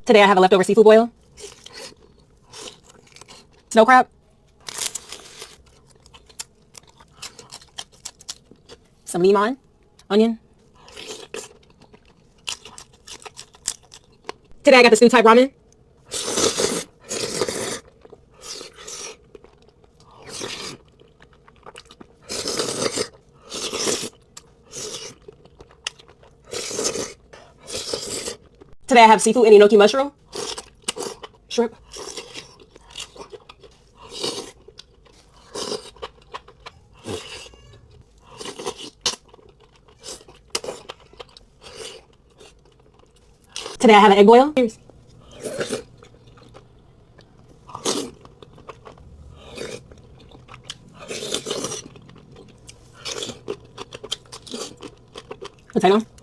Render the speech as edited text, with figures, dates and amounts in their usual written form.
Today I have a leftover seafood boil, snow crab, some limon, onion. Today I got the stew type ramen. Today I have seafood and enoki mushroom, shrimp. Today I have an egg boil. Cheers. Potato.